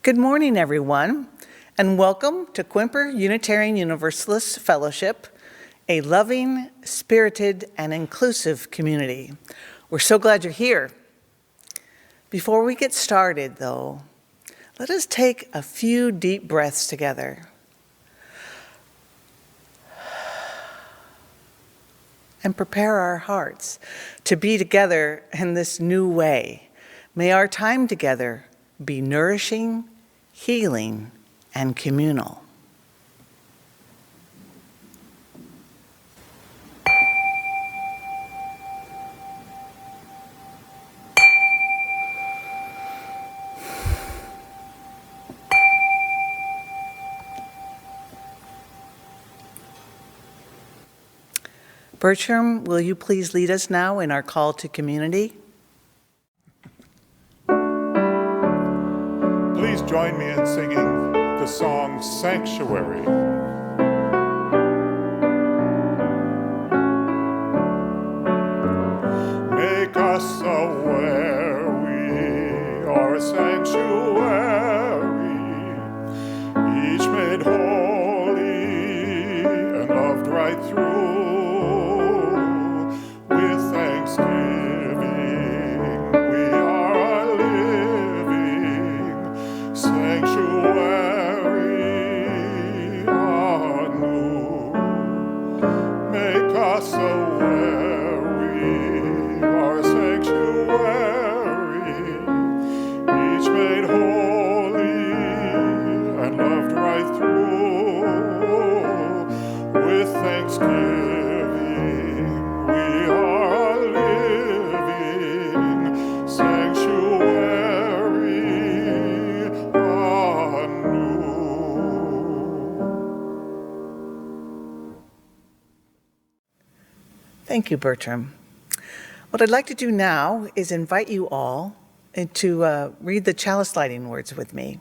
Good morning, everyone, and welcome to Quimper Unitarian Universalist Fellowship, a loving, spirited, and inclusive community. We're so glad you're here. Before we get started, though, let us take a few deep breaths together. And prepare our hearts to be together in this new way. May our time together be nourishing, healing, and communal. Bertram, will you please lead us now in our call to community? Please join me in singing the song Sanctuary. Make us aware we are a sanctuary, each made holy and loved right through. Thank you, Bertram. What I'd like to do now is invite you all to read the Chalice lighting words with me.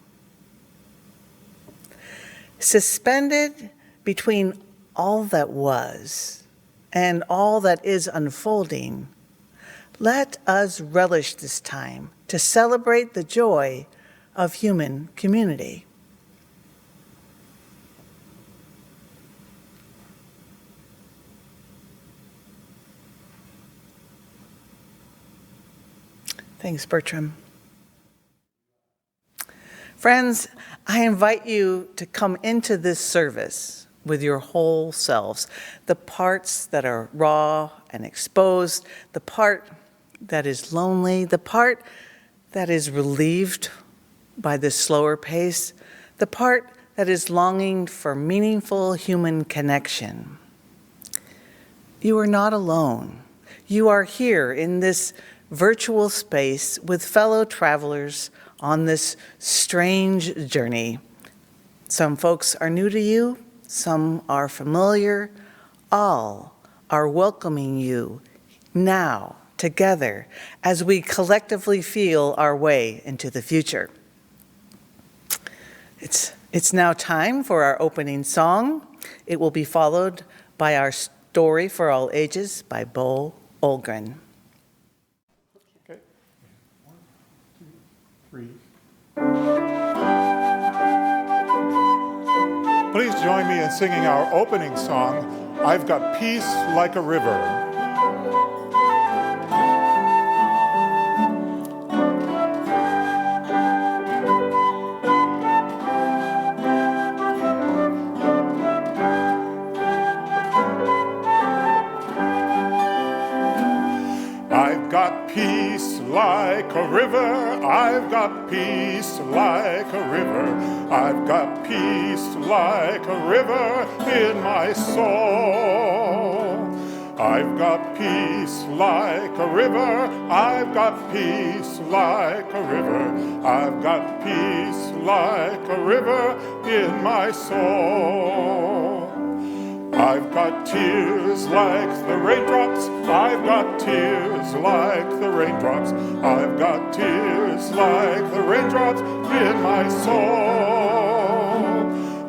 Suspended between all that was and all that is unfolding, let us relish this time to celebrate the joy of human community. Thanks, Bertram. Friends, I invite you to come into this service with your whole selves, the parts that are raw and exposed, the part that is lonely, the part that is relieved by this slower pace, the part that is longing for meaningful human connection. You are not alone. You are here in this virtual space with fellow travelers on this strange journey. Some folks are new to you, some are familiar. All are welcoming you now, together, as we collectively feel our way into the future. It's now time for our opening song. It will be followed by our Story for All Ages by Beau, Ohlgren. Please join me in singing our opening song, I've Got Peace Like a River. I've got peace like a river, I've got peace like a river, I've got peace like a river in my soul. I've got peace like a river, I've got peace like a river, I've got peace like a river in my soul. I've got tears like the raindrops, I've got tears like the raindrops, I've got tears like the raindrops in my soul.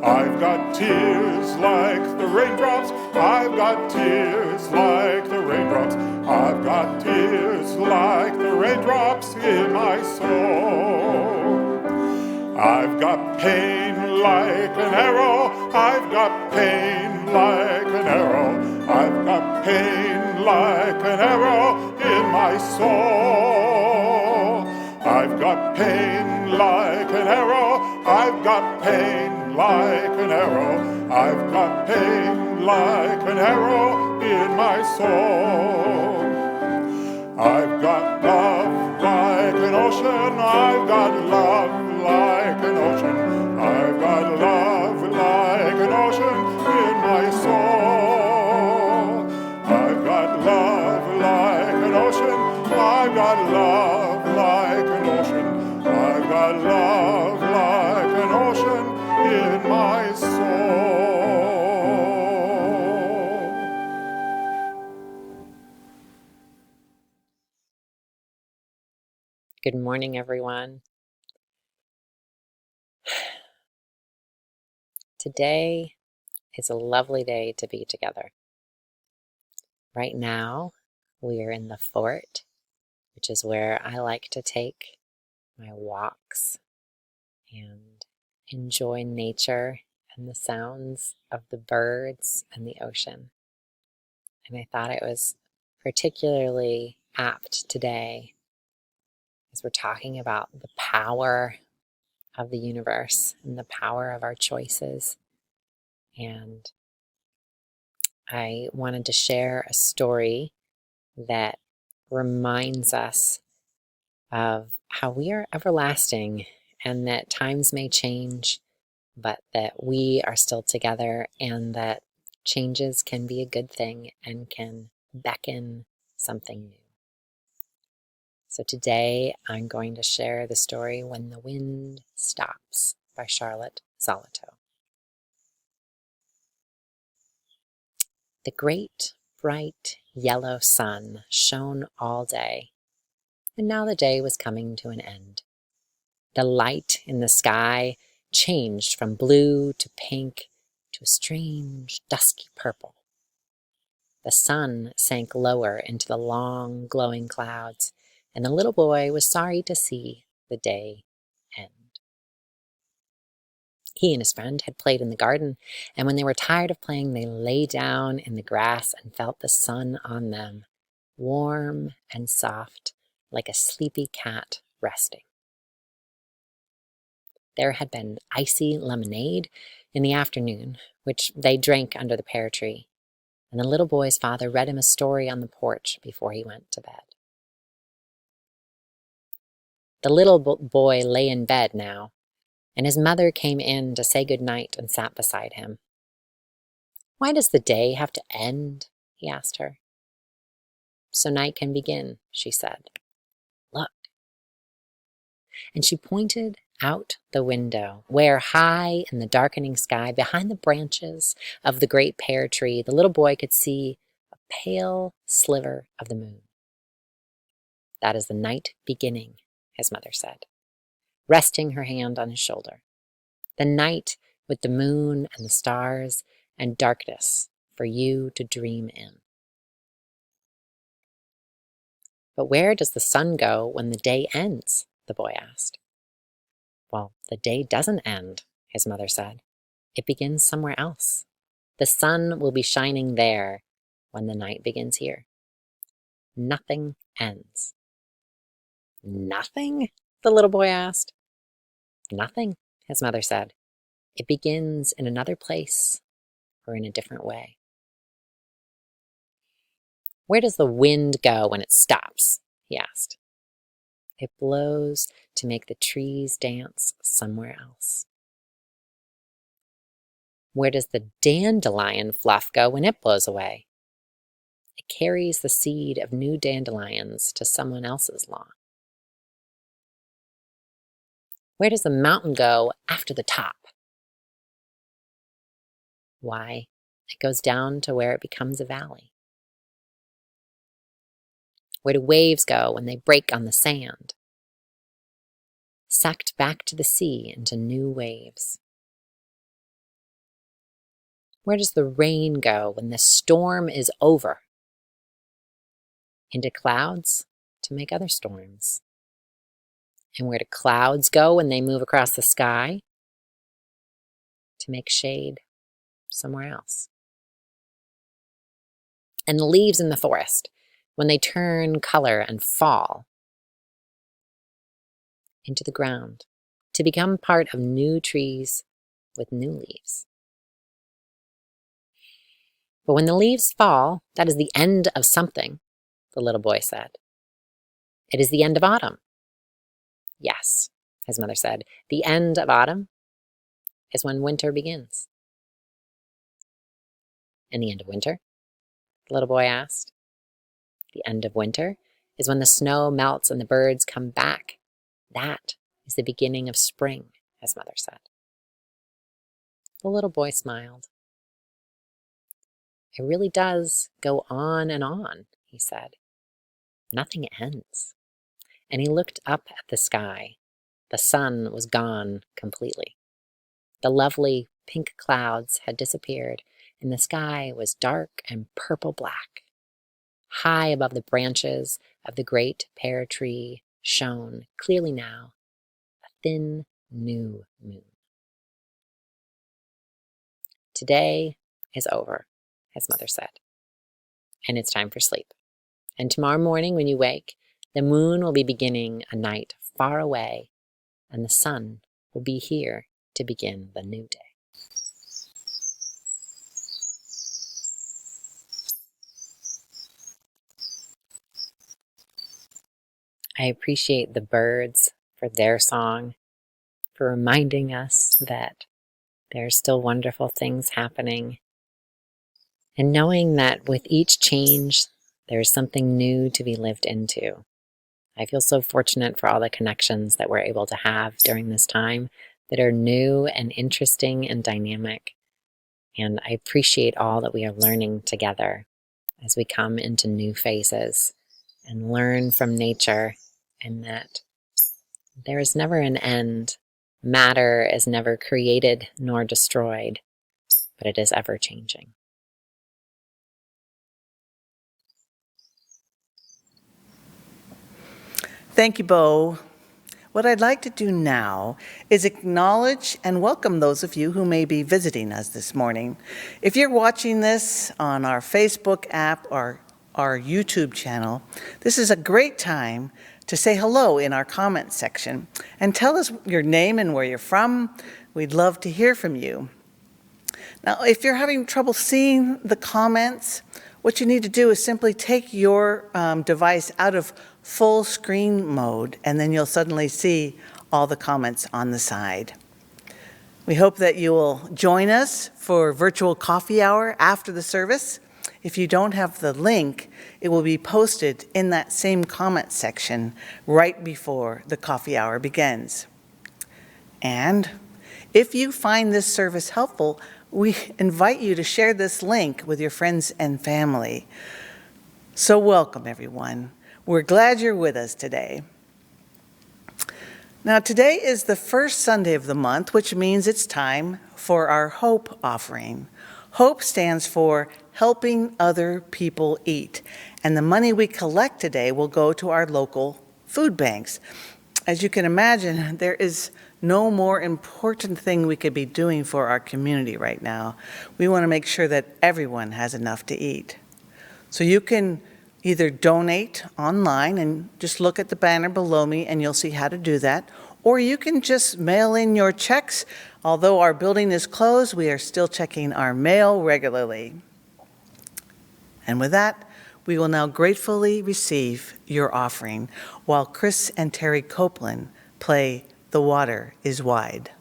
I've got tears like the raindrops, I've got tears like the raindrops, I've got tears like the raindrops in my soul. I've got pain like an arrow. I've got pain like an arrow. I've got pain like an arrow in my soul. I've got pain like an arrow. I've got pain like an arrow. I've got pain like an arrow in my soul. I've got love like an ocean. I've got love like an ocean. I've got love like an ocean in my soul. I've got love like an ocean. I've got love like an ocean. I've got love like an ocean in my soul. Good morning, everyone. Today is a lovely day to be together. Right now, we are in the fort, which is where I like to take my walks and enjoy nature and the sounds of the birds and the ocean. And I thought it was particularly apt today as we're talking about the power of the universe and the power of our choices. And I wanted to share a story that reminds us of how we are everlasting and that times may change, but that we are still together and that changes can be a good thing and can beckon something new. So today I'm going to share the story When the Wind Stops by Charlotte Zolotow. The great, bright, yellow sun shone all day, and now the day was coming to an end. The light in the sky changed from blue to pink to a strange, dusky purple. The sun sank lower into the long, glowing clouds, and the little boy was sorry to see the day end. He and his friend had played in the garden, and when they were tired of playing, they lay down in the grass and felt the sun on them, warm and soft, like a sleepy cat resting. There had been icy lemonade in the afternoon, which they drank under the pear tree, and the little boy's father read him a story on the porch before he went to bed. The little boy lay in bed now, and his mother came in to say good night and sat beside him. "Why does the day have to end?" he asked her. "So night can begin," she said. "Look." And she pointed out the window, where high in the darkening sky, behind the branches of the great pear tree, the little boy could see a pale sliver of the moon. "That is the night beginning," his mother said, resting her hand on his shoulder. "The night with the moon and the stars and darkness for you to dream in." "But where does the sun go when the day ends?" the boy asked. "Well, the day doesn't end," his mother said. "It begins somewhere else. The sun will be shining there when the night begins here. Nothing ends." "Nothing?" the little boy asked. "Nothing," his mother said. "It begins in another place or in a different way." "Where does the wind go when it stops?" he asked. "It blows to make the trees dance somewhere else." "Where does the dandelion fluff go when it blows away?" "It carries the seed of new dandelions to someone else's lawn." "Where does the mountain go after the top?" "Why, it goes down to where it becomes a valley." "Where do waves go when they break on the sand?" "Sucked back to the sea into new waves." "Where does the rain go when the storm is over?" "Into clouds to make other storms." And where do clouds go when they move across the sky? To make shade somewhere else. And the leaves in the forest, when they turn color and fall into the ground, to become part of new trees with new leaves. But when the leaves fall, that is the end of something, the little boy said. It is the end of autumn. Yes, his mother said, the end of autumn is when winter begins. And the end of winter? The little boy asked. The end of winter is when the snow melts and the birds come back. That is the beginning of spring, his mother said. The little boy smiled. It really does go on and on, he said. Nothing ends. And he looked up at the sky. The sun was gone completely. The lovely pink clouds had disappeared, and the sky was dark and purple black. High above the branches of the great pear tree shone clearly now a thin new moon. Today is over, his mother said, and it's time for sleep. And tomorrow morning when you wake, the moon will be beginning a night far away, and the sun will be here to begin the new day. I appreciate the birds for their song, for reminding us that there are still wonderful things happening, and knowing that with each change, there is something new to be lived into. I feel so fortunate for all the connections that we're able to have during this time that are new and interesting and dynamic. And I appreciate all that we are learning together as we come into new phases and learn from nature, and that there is never an end. Matter is never created nor destroyed, but it is ever changing. Thank you, Beau. What I'd like to do now is acknowledge and welcome those of you who may be visiting us this morning. If you're watching this on our Facebook app or our YouTube channel, this is a great time to say hello in our comments section and tell us your name and where you're from. We'd love to hear from you. Now, if you're having trouble seeing the comments, what you need to do is simply take your device out of full screen mode, and then you'll suddenly see all the comments on the side. We hope that you will join us for virtual coffee hour after the service. If you don't have the link, it will be posted in that same comment section right before the coffee hour begins. And if you find this service helpful, we invite you to share this link with your friends and family. So welcome, everyone. We're glad you're with us today. Now, today is the first Sunday of the month, which means it's time for our Hope offering. Hope stands for Helping Other People Eat, and the money we collect today will go to our local food banks. As you can imagine, there is no more important thing we could be doing for our community right now. We want to make sure that everyone has enough to eat. So you can either donate online and just look at the banner below me and you'll see how to do that, or you can just mail in your checks. Although our building is closed, we are still checking our mail regularly. And with that, we will now gratefully receive your offering while Chris and Terry Copeland play The Water is Wide.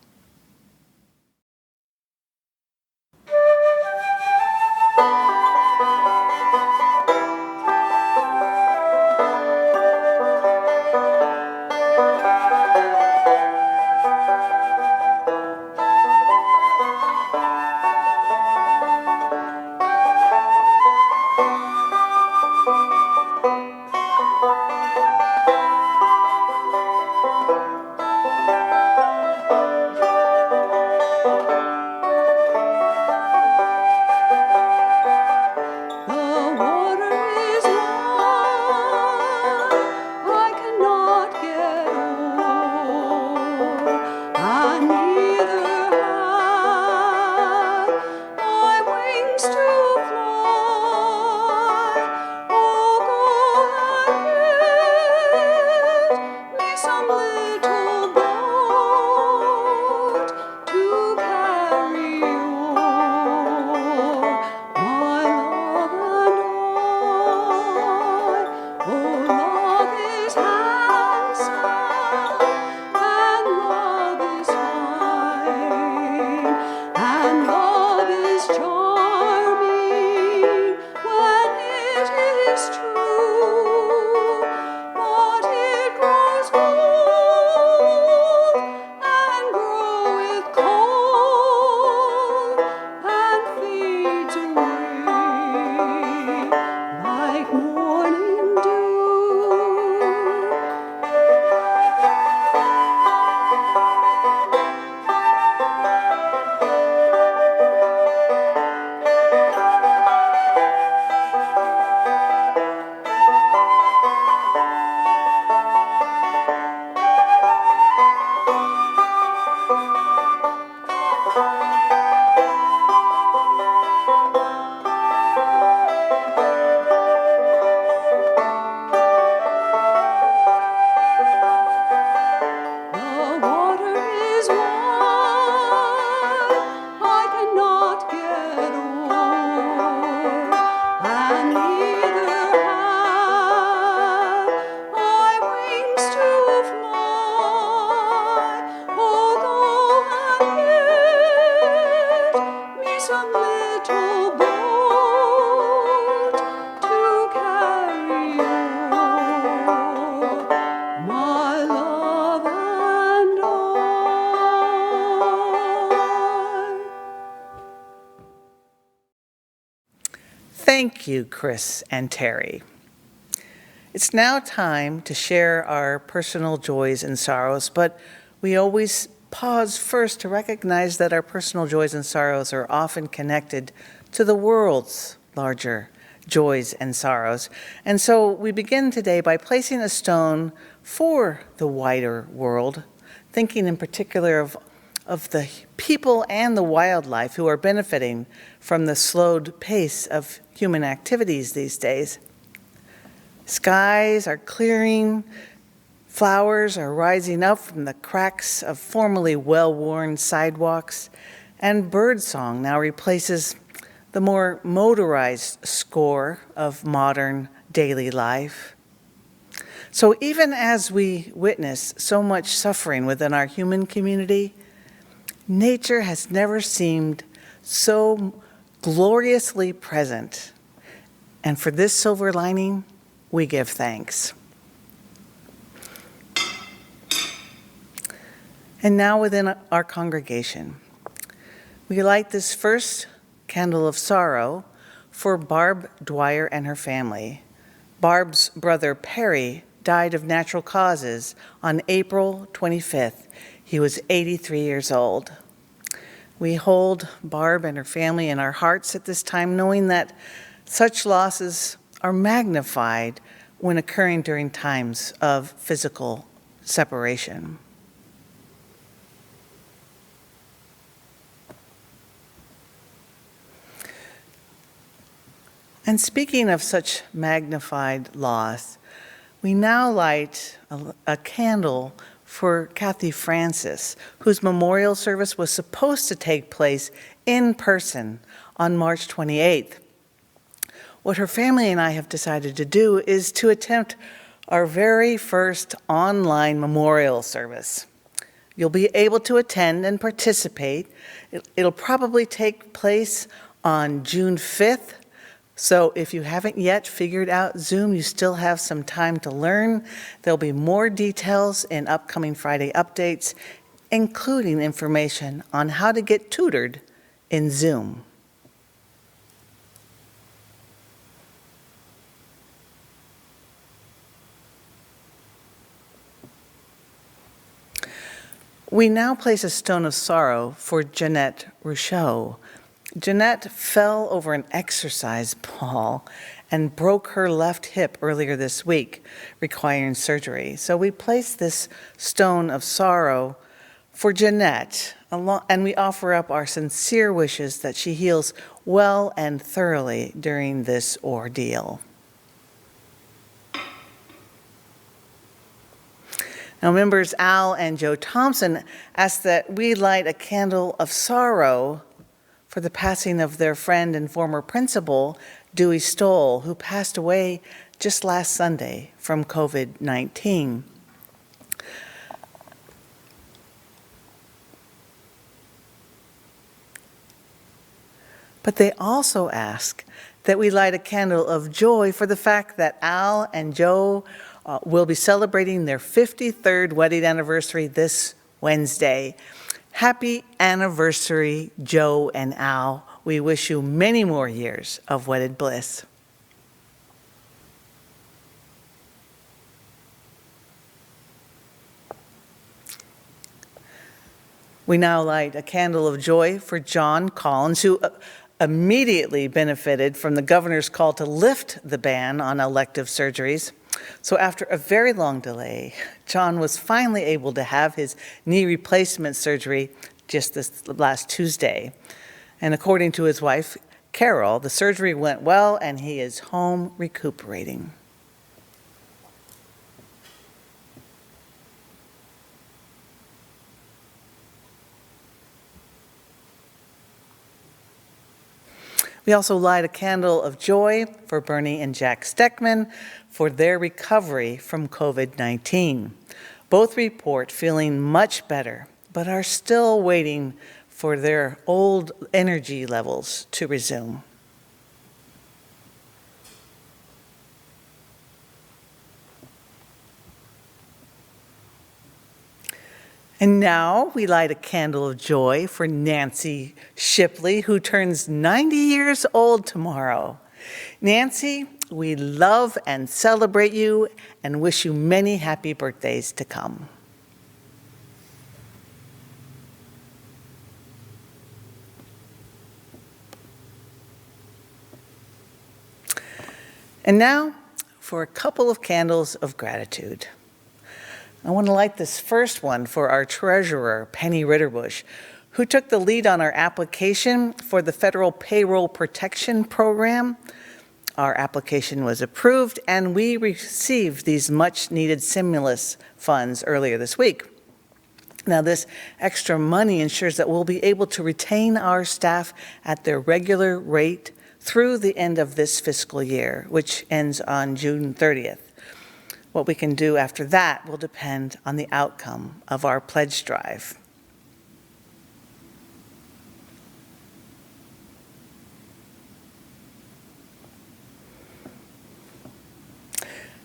little boat to carry you, my love and I. Thank you, Chris and Terry. It's now time to share our personal joys and sorrows, but we always pause first to recognize that our personal joys and sorrows are often connected to the world's larger joys and sorrows. And so we begin today by placing a stone for the wider world, thinking in particular of the people and the wildlife who are benefiting from the slowed pace of human activities these days. Skies are clearing, flowers are rising up from the cracks of formerly well-worn sidewalks, and birdsong now replaces the more motorized score of modern daily life. So even as we witness so much suffering within our human community, nature has never seemed so gloriously present. And for this silver lining, we give thanks. And now within our congregation, we light this first candle of sorrow for Barb Dwyer and her family. Barb's brother Perry died of natural causes on April 25th. He was 83 years old. We hold Barb and her family in our hearts at this time, knowing that such losses are magnified when occurring during times of physical separation. And speaking of such magnified loss, we now light a candle for Kathy Francis, whose memorial service was supposed to take place in person on March 28th. What her family and I have decided to do is to attempt our very first online memorial service. You'll be able to attend and participate. It'll probably take place on June 5th. So if you haven't yet figured out Zoom, you still have some time to learn. There'll be more details in upcoming Friday updates, including information on how to get tutored in Zoom. We now place a stone of sorrow for Jeanette Rousseau. Jeanette fell over an exercise ball and broke her left hip earlier this week, requiring surgery. So we place this stone of sorrow for Jeanette, and we offer up our sincere wishes that she heals well and thoroughly during this ordeal. Now, members Al and Joe Thompson asked that we light a candle of sorrow for the passing of their friend and former principal, Dewey Stoll, who passed away just last Sunday from COVID-19. But they also ask that we light a candle of joy for the fact that Al and Joe will be celebrating their 53rd wedding anniversary this Wednesday. Happy anniversary, Joe and Al. We wish you many more years of wedded bliss. We now light a candle of joy for John Collins, who immediately benefited from the governor's call to lift the ban on elective surgeries. So after a very long delay, John was finally able to have his knee replacement surgery just this last Tuesday. And according to his wife, Carol, the surgery went well and he is home recuperating. We also light a candle of joy for Bernie and Jack Steckman for their recovery from COVID-19. Both report feeling much better, but are still waiting for their old energy levels to resume. And now we light a candle of joy for Nancy Shipley, who turns 90 years old tomorrow. Nancy, we love and celebrate you and wish you many happy birthdays to come. And now for a couple of candles of gratitude. I want to light this first one for our treasurer, Penny Ritterbush, who took the lead on our application for the Federal Payroll Protection Program. Our application was approved, and we received these much-needed stimulus funds earlier this week. Now, this extra money ensures that we'll be able to retain our staff at their regular rate through the end of this fiscal year, which ends on June 30th. What we can do after that will depend on the outcome of our pledge drive.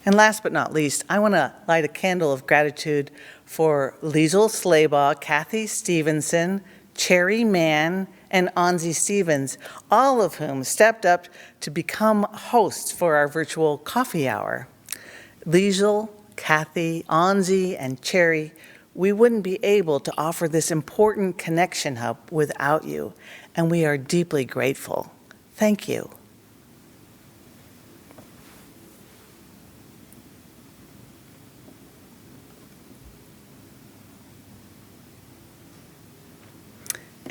And last but not least, I want to light a candle of gratitude for Liesl Slaybaugh, Kathy Stevenson, Cherry Mann, and Anzi Stevens, all of whom stepped up to become hosts for our virtual coffee hour. Liesl, Kathy, Anzi, and Cherry, we wouldn't be able to offer this important connection hub without you, and we are deeply grateful. Thank you.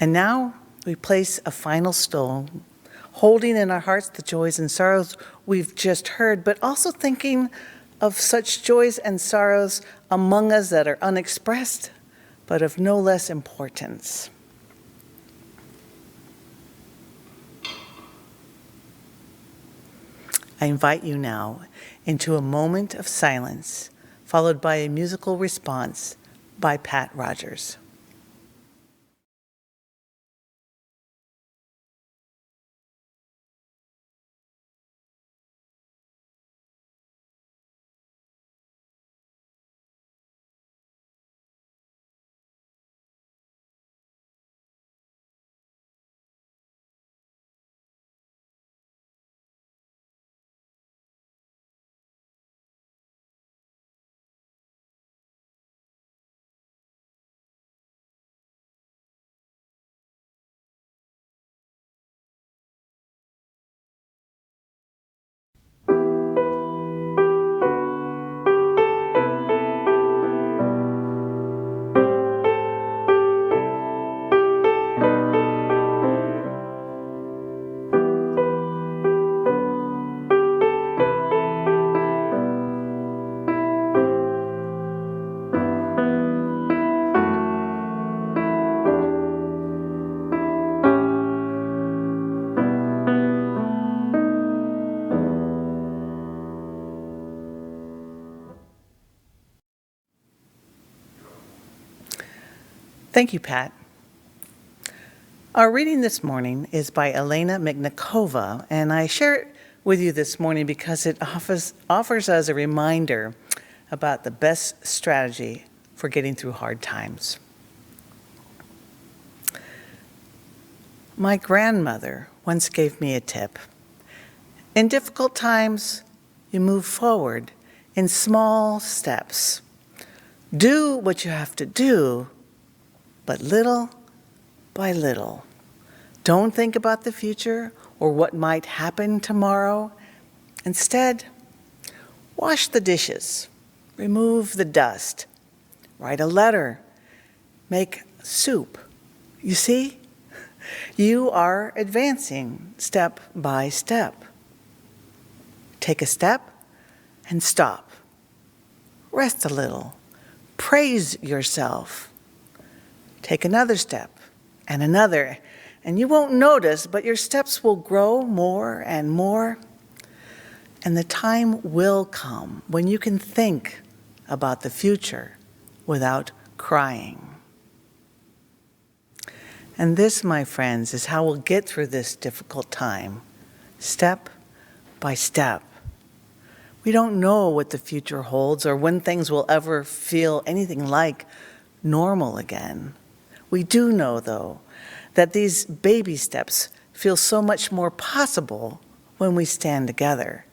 And now we place a final stone, holding in our hearts the joys and sorrows we've just heard, but also thinking of such joys and sorrows among us that are unexpressed, but of no less importance. I invite you now into a moment of silence, followed by a musical response by Pat Rogers. Thank you, Pat. Our reading this morning is by Elena Miknikova, and I share it with you this morning because it offers us a reminder about the best strategy for getting through hard times. My grandmother once gave me a tip. In difficult times, you move forward in small steps. Do what you have to do, but little by little. Don't think about the future or what might happen tomorrow. Instead, wash the dishes, remove the dust, write a letter, make soup. You see, you are advancing step by step. Take a step and stop. Rest a little. Praise yourself. Take another step and another, and you won't notice, but your steps will grow more and more. And the time will come when you can think about the future without crying. And this, my friends, is how we'll get through this difficult time, step by step. We don't know what the future holds or when things will ever feel anything like normal again. We do know, though, that these baby steps feel so much more possible when we stand together.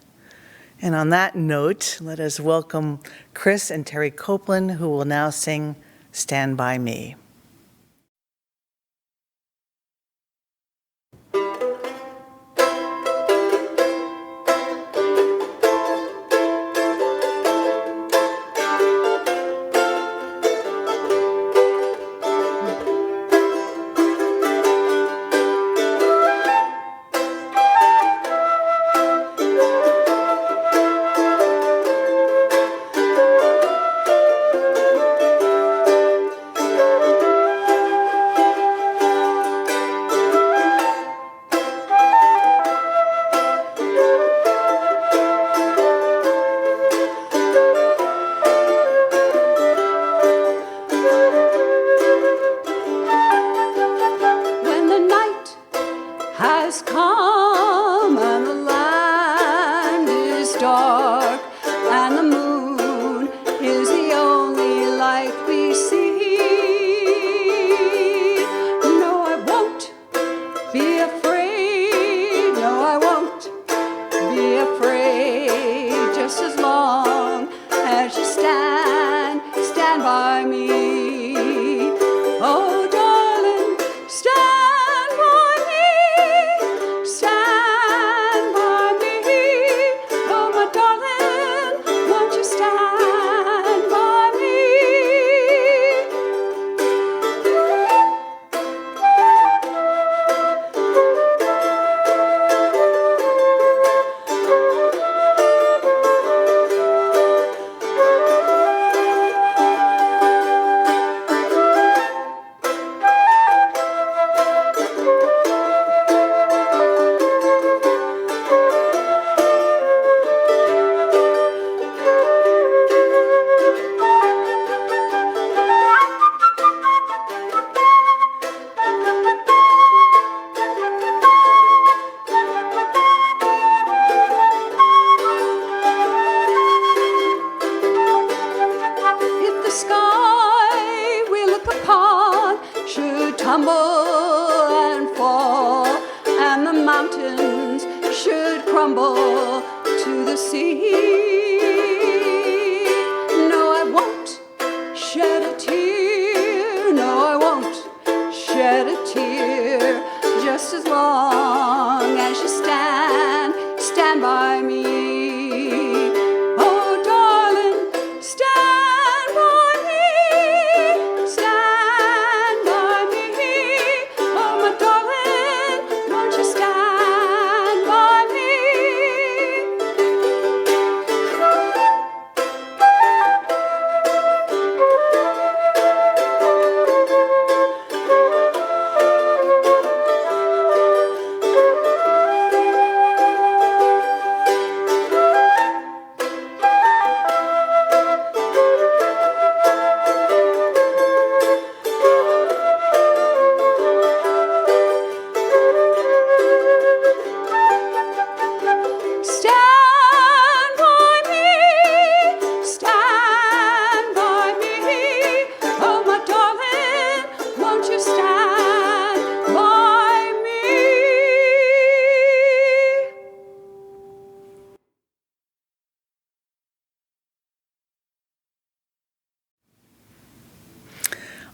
And on that note, let us welcome Chris and Terry Copeland, who will now sing Stand By Me.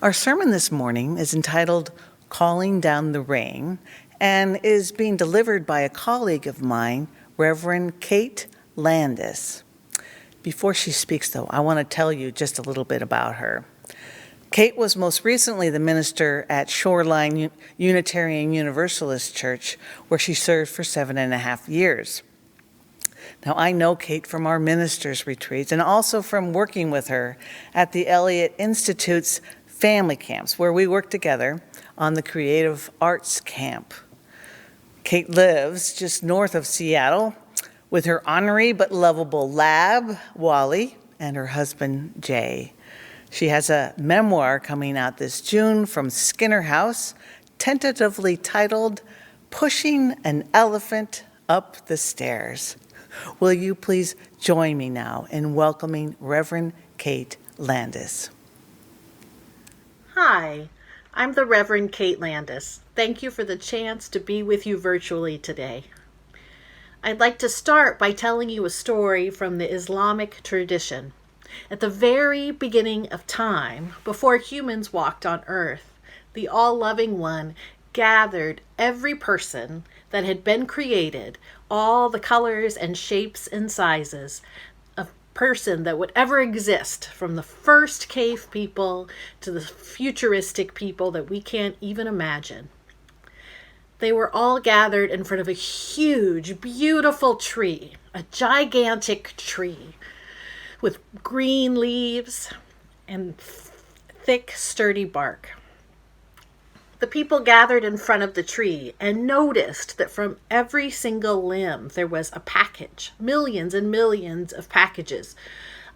Our sermon this morning is entitled Calling Down the Rain and is being delivered by a colleague of mine, Reverend Kate Landis. Before she speaks, though, I want to tell you just a little bit about her. Kate was most recently the minister at Shoreline Unitarian Universalist Church, where she served for 7.5 years. Now, I know Kate from our ministers' retreats and also from working with her at the Elliott Institute's family camps, where we work together on the Creative Arts Camp. Kate lives just north of Seattle with her ornery but lovable lab, Wally, and her husband, Jay. She has a memoir coming out this June from Skinner House, tentatively titled Pushing an Elephant Up the Stairs. Will you please join me now in welcoming Reverend Kate Landis? Hi, I'm the Reverend Kate Landis. Thank you for the chance to be with you virtually today. I'd like to start by telling you a story from the Islamic tradition. At the very beginning of time, before humans walked on earth, the all-loving one gathered every person that had been created, all the colors and shapes and sizes of person that would ever exist, from the first cave people to the futuristic people that we can't even imagine. They were all gathered in front of a huge, beautiful tree, a gigantic tree with green leaves and thick, sturdy bark. The people gathered in front of the tree and noticed that from every single limb there was a package, millions and millions of packages.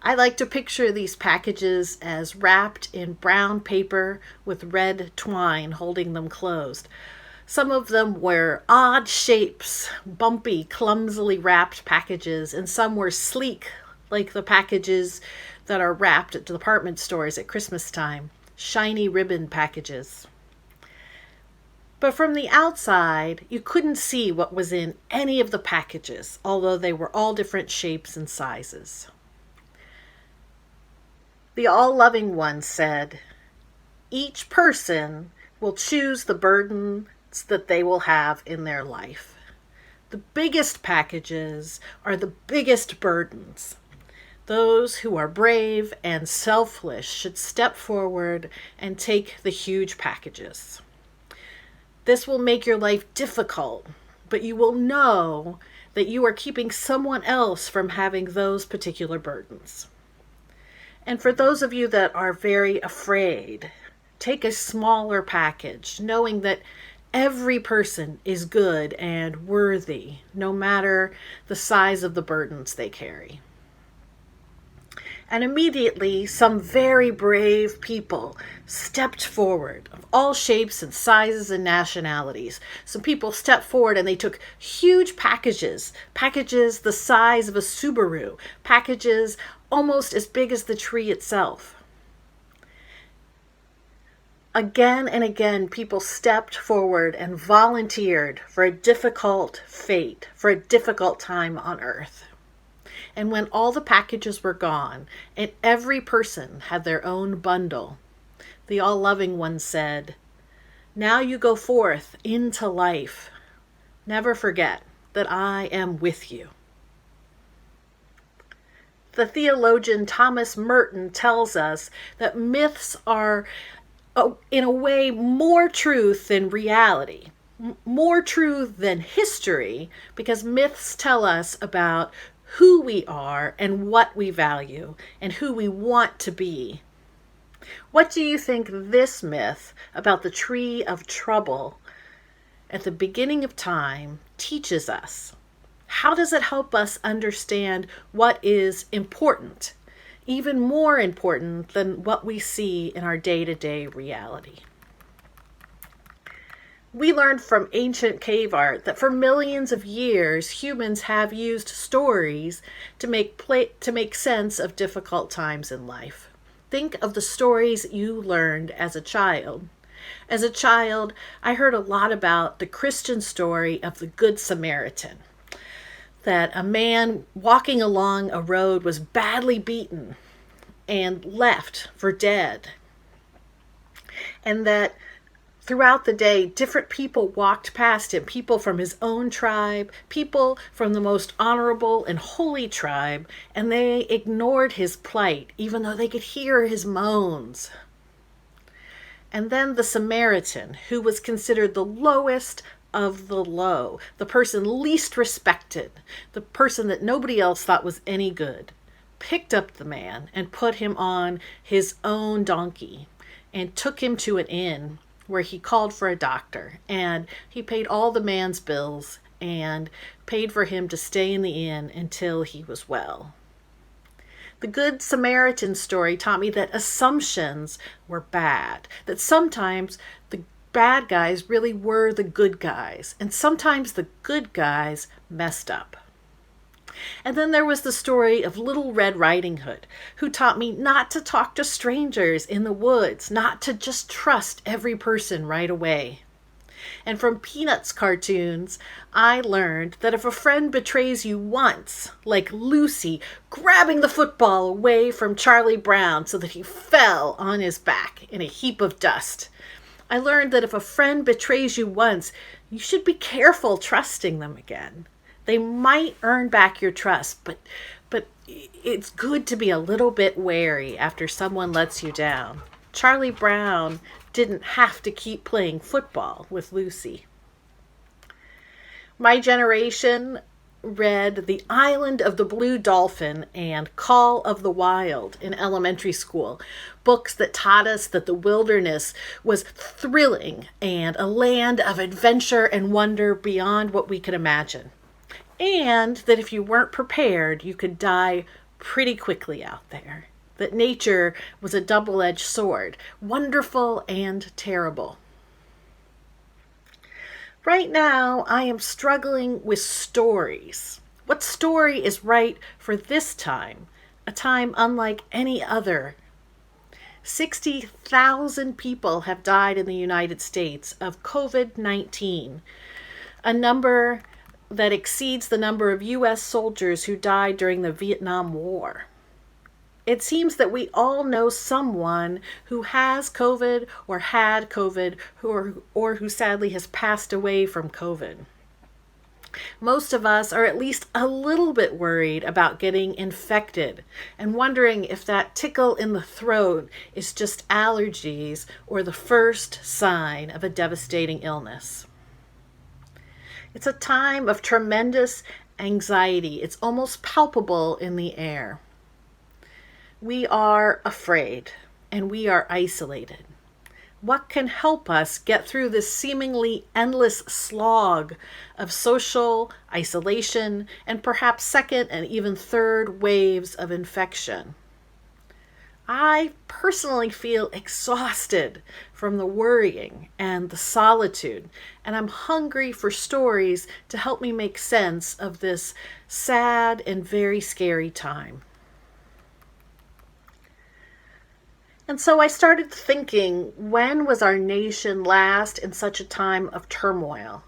I like to picture these packages as wrapped in brown paper with red twine holding them closed. Some of them were odd shapes, bumpy, clumsily wrapped packages, and some were sleek, like the packages that are wrapped at department stores at Christmas time, shiny ribbon packages. But from the outside, you couldn't see what was in any of the packages, although they were all different shapes and sizes. The all-loving one said, "Each person will choose the burdens that they will have in their life. The biggest packages are the biggest burdens. Those who are brave and selfless should step forward and take the huge packages. This will make your life difficult, but you will know that you are keeping someone else from having those particular burdens. And for those of you that are very afraid, take a smaller package, knowing that every person is good and worthy, no matter the size of the burdens they carry." And immediately, some very brave people stepped forward, of all shapes and sizes and nationalities. Some people stepped forward and they took huge packages the size of a Subaru, packages almost as big as the tree itself. Again and again, people stepped forward and volunteered for a difficult fate, for a difficult time on earth. And when all the packages were gone and every person had their own bundle, the all-loving one said, "Now you go forth into life. Never forget that I am with you." The theologian Thomas Merton tells us that myths are, in a way, more truth than reality, more true than history, because myths tell us about who we are and what we value and who we want to be. What do you think this myth about the tree of trouble at the beginning of time teaches us? How does it help us understand what is important, even more important than what we see in our day-to-day reality? We learned from ancient cave art that for millions of years, humans have used stories to make sense of difficult times in life. Think of the stories you learned as a child. As a child, I heard a lot about the Christian story of the Good Samaritan, that a man walking along a road was badly beaten and left for dead, and that throughout the day, different people walked past him, people from his own tribe, people from the most honorable and holy tribe, and they ignored his plight, even though they could hear his moans. And then the Samaritan, who was considered the lowest of the low, the person least respected, the person that nobody else thought was any good, picked up the man and put him on his own donkey and took him to an inn where he called for a doctor, and he paid all the man's bills and paid for him to stay in the inn until he was well. The Good Samaritan story taught me that assumptions were bad, that sometimes the bad guys really were the good guys, and sometimes the good guys messed up. And then there was the story of Little Red Riding Hood, who taught me not to talk to strangers in the woods, not to just trust every person right away. And from Peanuts cartoons, I learned that if a friend betrays you once, like Lucy grabbing the football away from Charlie Brown so that he fell on his back in a heap of dust, I learned that if a friend betrays you once, you should be careful trusting them again. They might earn back your trust, but it's good to be a little bit wary after someone lets you down. Charlie Brown didn't have to keep playing football with Lucy. My generation read The Island of the Blue Dolphin and Call of the Wild in elementary school, books that taught us that the wilderness was thrilling and a land of adventure and wonder beyond what we could imagine. And that if you weren't prepared, you could die pretty quickly out there. That nature was a double-edged sword, wonderful and terrible. Right now, I am struggling with stories. What story is right for this time? A time unlike any other. 60,000 people have died in the United States of COVID-19, a number that exceeds the number of U.S. soldiers who died during the Vietnam War. It seems that we all know someone who has COVID or had COVID or who sadly has passed away from COVID. Most of us are at least a little bit worried about getting infected and wondering if that tickle in the throat is just allergies or the first sign of a devastating illness. It's a time of tremendous anxiety. It's almost palpable in the air. We are afraid and we are isolated. What can help us get through this seemingly endless slog of social isolation and perhaps second and even third waves of infection? I personally feel exhausted from the worrying and the solitude, and I'm hungry for stories to help me make sense of this sad and very scary time. And so I started thinking, when was our nation last in such a time of turmoil?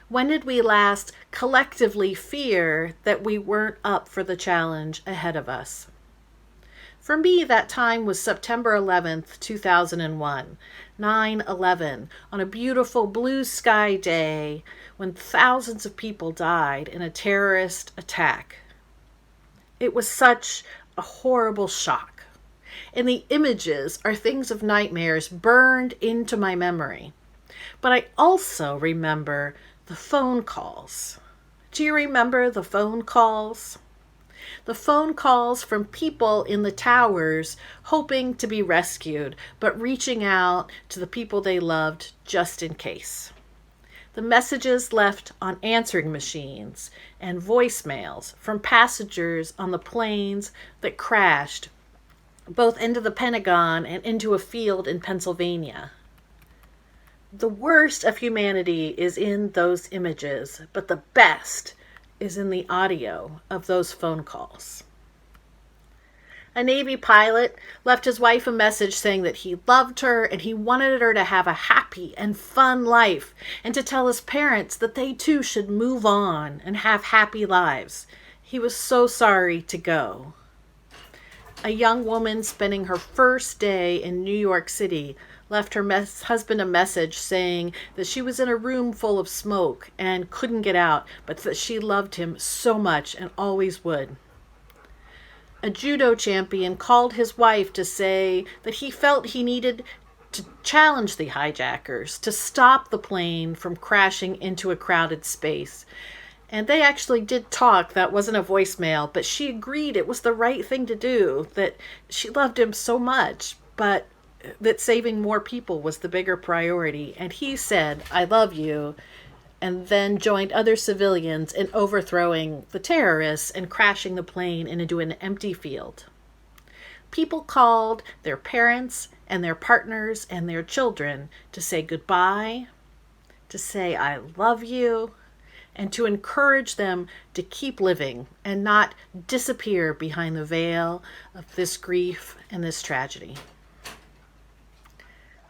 When did we last collectively fear that we weren't up for the challenge ahead of us? For me, that time was September 11th, 2001, 9/11, on a beautiful blue sky day when thousands of people died in a terrorist attack. It was such a horrible shock. And the images are things of nightmares burned into my memory. But I also remember the phone calls. Do you remember the phone calls? The phone calls from people in the towers hoping to be rescued, but reaching out to the people they loved just in case. The messages left on answering machines and voicemails from passengers on the planes that crashed both into the Pentagon and into a field in Pennsylvania. The worst of humanity is in those images, but the best is in the audio of those phone calls. A Navy pilot left his wife a message saying that he loved her and he wanted her to have a happy and fun life, and to tell his parents that they too should move on and have happy lives. He was so sorry to go. A young woman spending her first day in New York City left her husband a message saying that she was in a room full of smoke and couldn't get out, but that she loved him so much and always would. A judo champion called his wife to say that he felt he needed to challenge the hijackers, to stop the plane from crashing into a crowded space. And they actually did talk. That wasn't a voicemail, but she agreed it was the right thing to do, that she loved him so much, but that saving more people was the bigger priority. And he said, "I love you," and then joined other civilians in overthrowing the terrorists and crashing the plane into an empty field. People called their parents and their partners and their children to say goodbye, to say I love you, and to encourage them to keep living and not disappear behind the veil of this grief and this tragedy.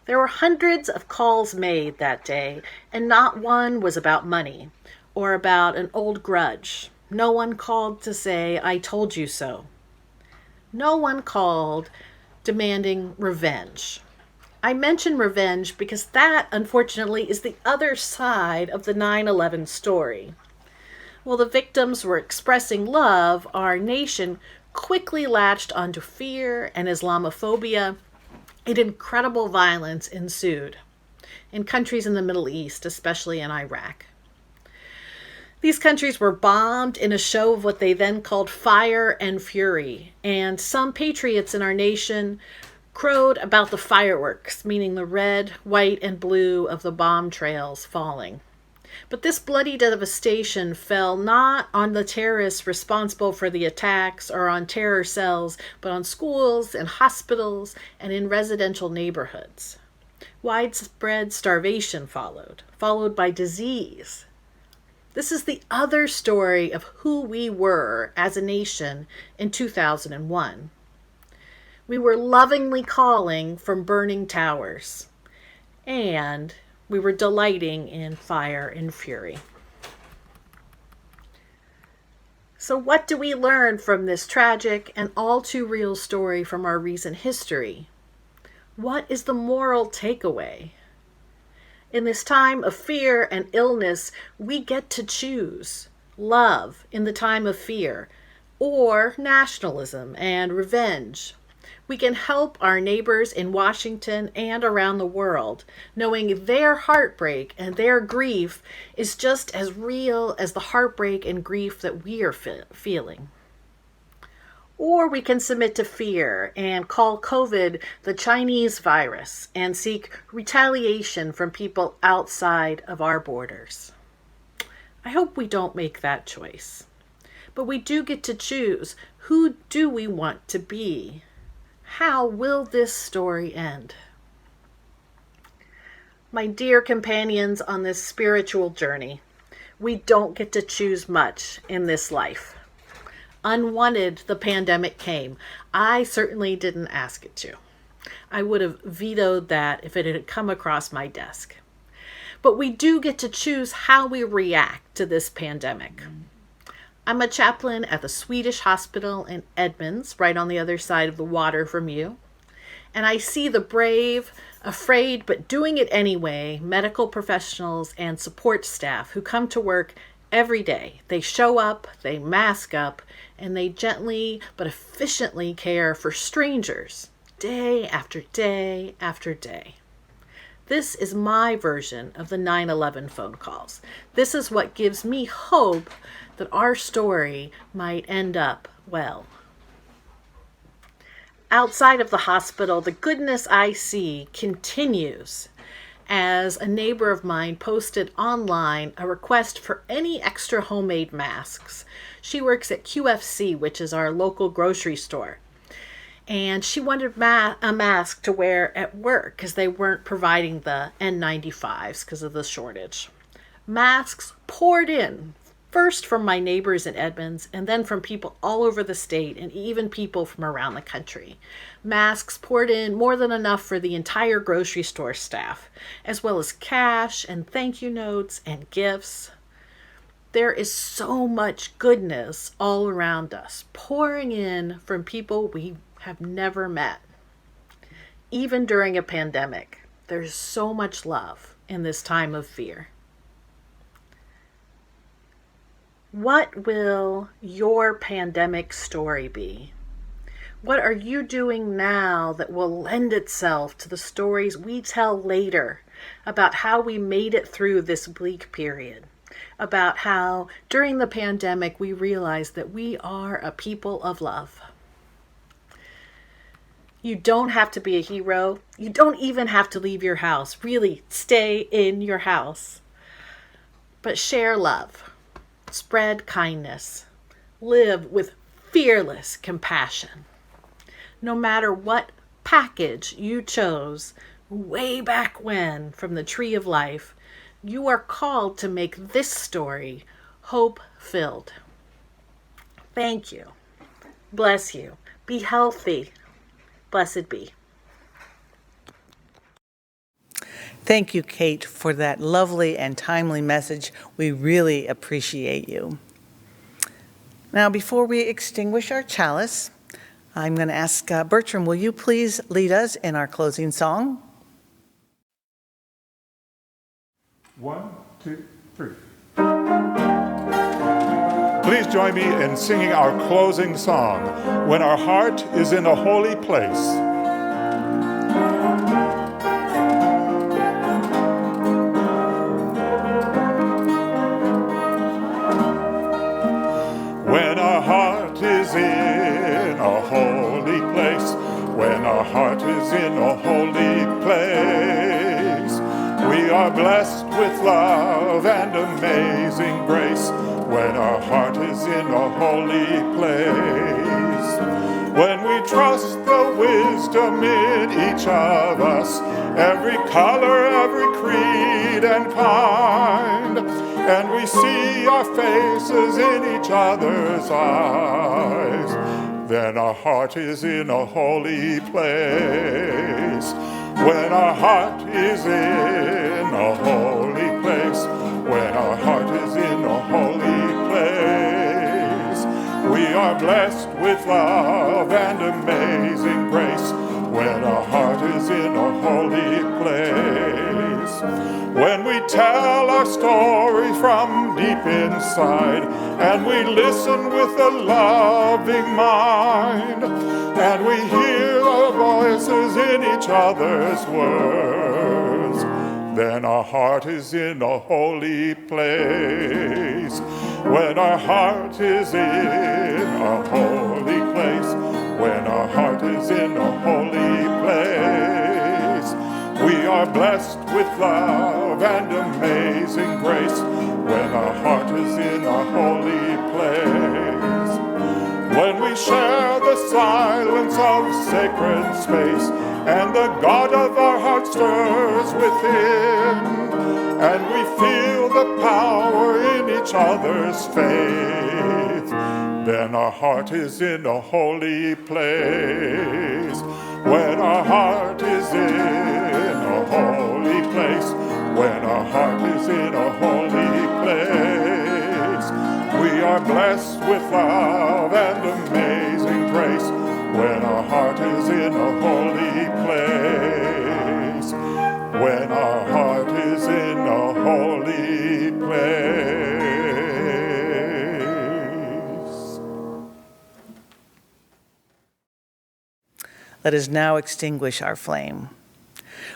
There were hundreds of calls made that day, and not one was about money or about an old grudge. No one called to say, I told you so. No one called demanding revenge. I mention revenge because that, unfortunately, is the other side of the 9/11 story. While the victims were expressing love, our nation quickly latched onto fear and Islamophobia, and incredible violence ensued in countries in the Middle East, especially in Iraq. These countries were bombed in a show of what they then called fire and fury, and some patriots in our nation crowed about the fireworks, meaning the red, white, and blue of the bomb trails falling. But this bloody devastation fell not on the terrorists responsible for the attacks or on terror cells, but on schools and hospitals and in residential neighborhoods. Widespread starvation followed by disease. This is the other story of who we were as a nation in 2001. We were lovingly calling from burning towers, and we were delighting in fire and fury. So what do we learn from this tragic and all too real story from our recent history? What is the moral takeaway? In this time of fear and illness, we get to choose love in the time of fear or nationalism and revenge. We can help our neighbors in Washington and around the world, knowing their heartbreak and their grief is just as real as the heartbreak and grief that we are feeling. Or we can submit to fear and call COVID the Chinese virus and seek retaliation from people outside of our borders. I hope we don't make that choice. But we do get to choose, who do we want to be? How will this story end? My dear companions on this spiritual journey, we don't get to choose much in this life. Unwanted, the pandemic came. I certainly didn't ask it to. I would have vetoed that if it had come across my desk. But we do get to choose how we react to this pandemic. I'm a chaplain at the Swedish hospital in Edmonds, right on the other side of the water from you. And I see the brave, afraid, but doing it anyway, medical professionals and support staff who come to work every day. They show up, they mask up, and they gently but efficiently care for strangers, day after day after day. This is my version of the 9/11 phone calls. This is what gives me hope that our story might end up well. Outside of the hospital, the goodness I see continues as a neighbor of mine posted online a request for any extra homemade masks. She works at QFC, which is our local grocery store. And she wanted a mask to wear at work because they weren't providing the N95s because of the shortage. Masks poured in, first from my neighbors in Edmonds and then from people all over the state and even people from around the country. Masks poured in, more than enough for the entire grocery store staff, as well as cash and thank you notes and gifts. There is so much goodness all around us, pouring in from people we have never met. Even during a pandemic, there's so much love in this time of fear. What will your pandemic story be? What are you doing now that will lend itself to the stories we tell later about how we made it through this bleak period? About how during the pandemic we realized that we are a people of love. You don't have to be a hero. You don't even have to leave your house. Really, stay in your house. But share love. Spread kindness. Live with fearless compassion. No matter what package you chose way back when from the tree of life, you are called to make this story hope-filled. Thank you. Bless you. Be healthy. Blessed be. Thank you, Kate, for that lovely and timely message. We really appreciate you. Now, before we extinguish our chalice, I'm going to ask Bertram, will you please lead us in our closing song? 1, 2, 3. Please join me in singing our closing song, When Our Heart is in a Holy Place. When our heart is in a holy place, when our heart is in a holy place, we are blessed with love and amazing grace. When our heart is in a holy place, when we trust the wisdom in each of us, every color, every creed and kind, and we see our faces in each other's eyes, then our heart is in a holy place. When our heart is in a holy place, when our heart is in a holy place, we are blessed with love and amazing grace. When our heart is in a holy place, when we tell our story from deep inside, and we listen with a loving mind, and we hear the voices in each other's words, then our heart is in a holy place. When our heart is in a holy place, when our heart is in a holy place, we are blessed with love and amazing grace. When our heart is in a holy place, when we share the silence of sacred space, and the God of our heart stirs within, and we feel the power in each other's faith, then our heart is in a holy place. When our heart is in a holy place, when our heart is in a holy place, we are blessed with love and amazing grace. When our heart is in a holy place, when our heart is in a holy place. Let us now extinguish our flame.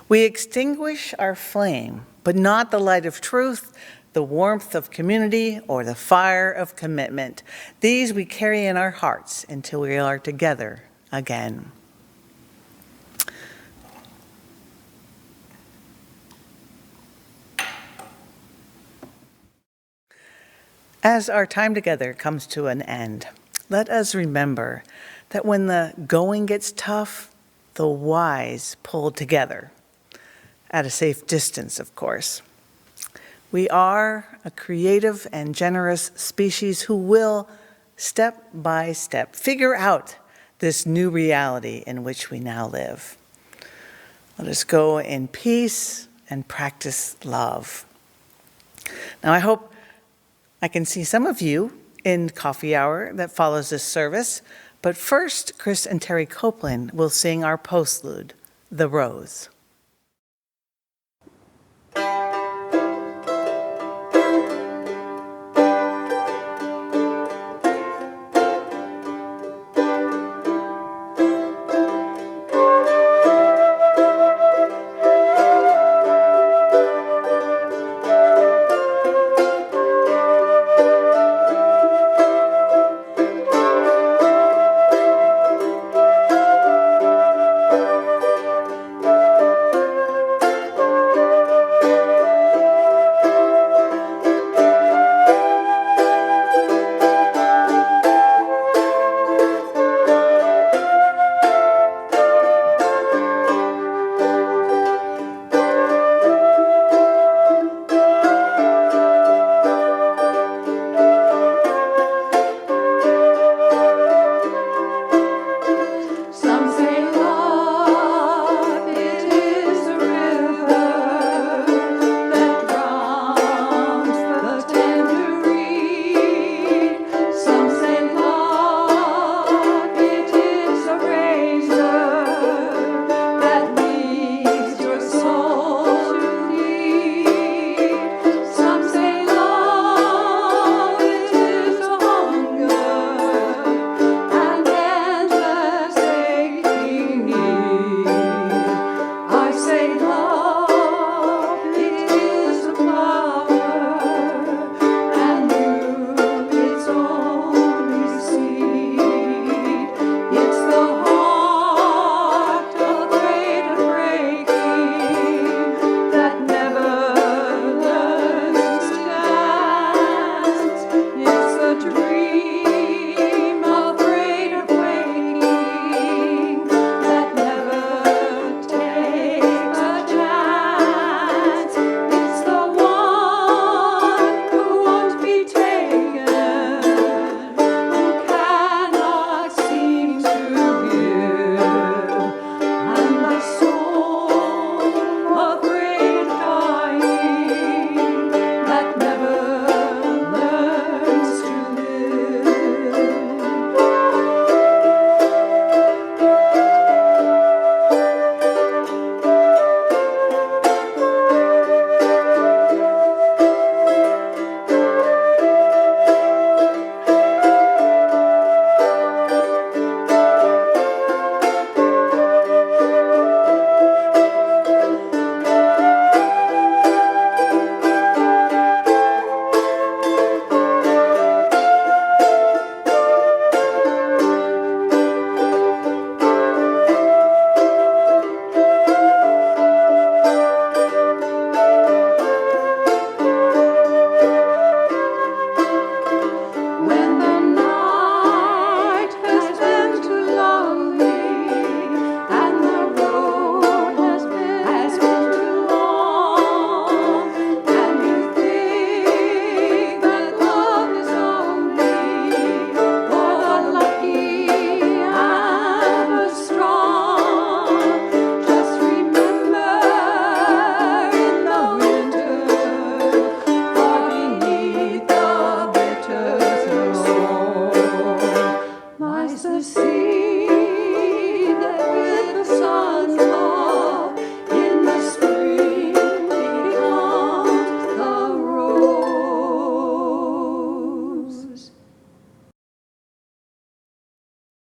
We extinguish our flame, but not the light of truth, the warmth of community, or the fire of commitment. These we carry in our hearts until we are together again. As our time together comes to an end, let us remember that when the going gets tough, the wise pull together, at a safe distance, of course. We are a creative and generous species who will, step by step, figure out this new reality in which we now live. Let us go in peace and practice love. Now, I hope I can see some of you in coffee hour that follows this service, but first, Chris and Terry Copeland will sing our postlude, The Rose.